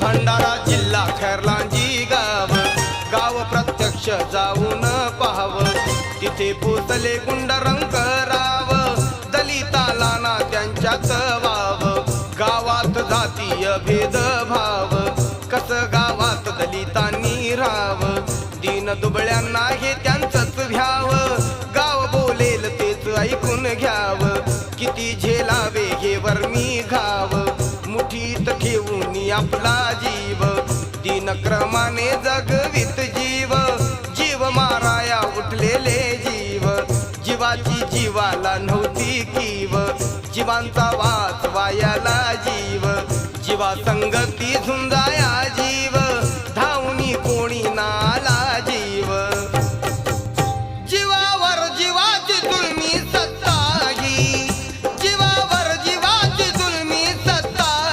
भंडारा जिल्हा खैरलांजी गाव, गाव प्रत्यक्ष जाऊन पाहावं, तिथे पोचले गुंडरंकराव, दलिताला ना त्यांच्यात वाव, गावात जातीय भेदभाव, कस गावात दलितांनी राव, दीन दुबळ्यांना हे त्यांचंच भ्याव, गाव बोलेल तेच ऐकून घ्याव, किती झेलावे हे वर्मी घाव, मुठीत ठेवून आपला जीव, दिनक्रमाने जगवित जीव, जीव माराया उठलेले जीव, जीवाची जीवाला नव्हती कीव, जीवांचा वाचवायाला जीव, जीवा